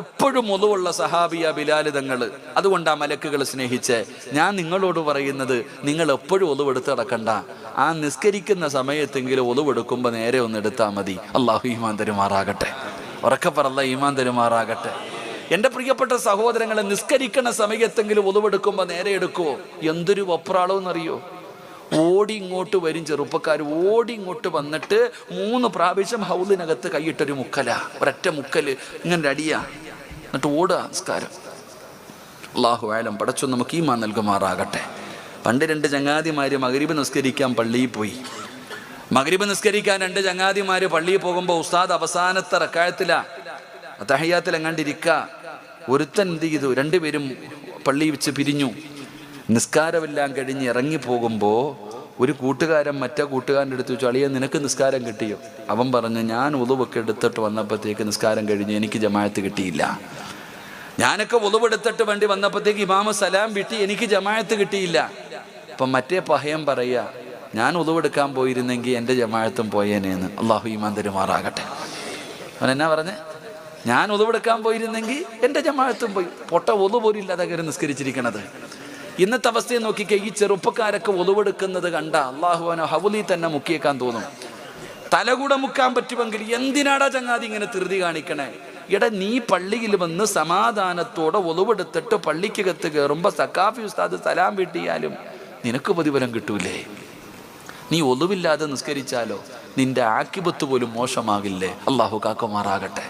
എപ്പോഴും ഒളിവുള്ള സഹാബിയ ബിലാൽ തങ്ങൾ. അതുകൊണ്ടാ മലക്കുകൾ സ്നേഹിച്ച് ഞാൻ നിങ്ങളോട് പറയുന്നത്, നിങ്ങൾ എപ്പോഴും ഒളിവെടുത്ത് നടക്കണ്ട. ആ നിസ്കരിക്കുന്ന സമയത്തെങ്കിലും ഒളിവെടുക്കുമ്പോൾ നേരെ ഒന്ന് എടുത്താൽ മതി. അള്ളാഹു ഈമാൻ തരുമാറാകട്ടെ. ഉറക്കപ്പറല്ല ഈമാൻ തരുമാറാകട്ടെ. എൻ്റെ പ്രിയപ്പെട്ട സഹോദരങ്ങളെ, നിസ്കരിക്കണ സമയത്തെങ്കിലും ഒളിവെടുക്കുമ്പോൾ നേരെ എടുക്കുമോ? എന്തൊരു വപ്രാളമെന്നറിയോ? ഓടി ഇങ്ങോട്ട് വരും ചെറുപ്പക്കാർ, ഓടി ഇങ്ങോട്ട് വന്നിട്ട് 3 പ്രാവശ്യം ഹൗലിനകത്ത് കൈയിട്ടൊരു മുക്കല, ഒരൊറ്റ മുക്കല് ഇങ്ങനെ അടിയാ, എന്നിട്ട് ഓടുക നിസ്കാരം. അല്ലാഹു ആലം, പടച്ചു നമുക്ക് ഈമാൻ നൽകുമാറാകട്ടെ. പണ്ട് 2 ചങ്ങാതിമാര് മഗ്രിബ് നിസ്കരിക്കാൻ പള്ളിയിൽ പോയി. മഗ്രിബ് നിസ്കരിക്കാൻ 2 ചങ്ങാതിമാര് പള്ളിയിൽ പോകുമ്പോൾ ഉസ്താദ് അവസാനത്തെ റക്അത്തിലാ, തഹയ്യാത്തിൽ എങ്ങാണ്ടിരിക്ക. ഒരുത്തൻ എന്ത് ചെയ്തു? 2 പേരും പള്ളിയിൽ വെച്ച് പിരിഞ്ഞു. നിസ്കാരമെല്ലാം കഴിഞ്ഞ് ഇറങ്ങിപ്പോകുമ്പോൾ ഒരു കൂട്ടുകാരൻ മറ്റേ കൂട്ടുകാരൻ്റെ അടുത്ത് ചോദിച്ചു, അളിയ നിനക്ക് നിസ്കാരം കിട്ടിയോ? അവൻ പറഞ്ഞു, ഞാൻ ഉളുവൊക്കെ എടുത്തിട്ട് വന്നപ്പോഴത്തേക്ക് നിസ്കാരം കഴിഞ്ഞു, എനിക്ക് ജമാഅത്ത് കിട്ടിയില്ല. ഞാനൊക്കെ ഉളുവെടുത്തിട്ട് വേണ്ടി വന്നപ്പോഴത്തേക്ക് ഇമാമ സലാം വിട്ടി, എനിക്ക് ജമാഅത്ത് കിട്ടിയില്ല. അപ്പം മറ്റേ പഹയം പറയുക, ഞാൻ ഉളുവെടുക്കാൻ പോയിരുന്നെങ്കിൽ എൻ്റെ ജമാഅത്തും പോയേനേന്ന്. അള്ളാഹു ഈമാൻ തരുമാറാകട്ടെ. അവൻ എന്നാ പറഞ്ഞേ? ഞാൻ ഉളുവെടുക്കാൻ പോയിരുന്നെങ്കിൽ എൻ്റെ ജമാഅത്തും പോയി. പൊട്ട ഒതു പോലും ഇല്ലാതെ കയറി നിസ്കരിച്ചിരിക്കണത്. ഇന്നത്തെ അവസ്ഥയെ നോക്കിക്കേ, ഈ ചെറുപ്പക്കാരൊക്കെ ഒളിവെടുക്കുന്നത് കണ്ട അള്ളാഹുവിനെ ഹൗലി തന്നെ മുക്കിയേക്കാൻ തോന്നും. തലകൂടെ മുക്കാൻ പറ്റുമെങ്കിൽ എന്തിനാടാ ചങ്ങാതി ഇങ്ങനെ ധൃതി കാണിക്കണേ? എടാ, നീ പള്ളിയിൽ വന്ന് സമാധാനത്തോടെ ഒളിവെടുത്തിട്ട് പള്ളിക്കകത്ത് കയറുമ്പോൾ സക്കാഫി ഉസ്താദ് സലാം വീട്ടിയാലും നിനക്ക് പ്രതിഫലം കിട്ടൂലേ? നീ ഒളിവില്ലാതെ നിസ്കരിച്ചാലോ നിന്റെ ആക്കിബത്ത് പോലും മോശമാകില്ലേ? അള്ളാഹു കാക്കുമാറാകട്ടെ.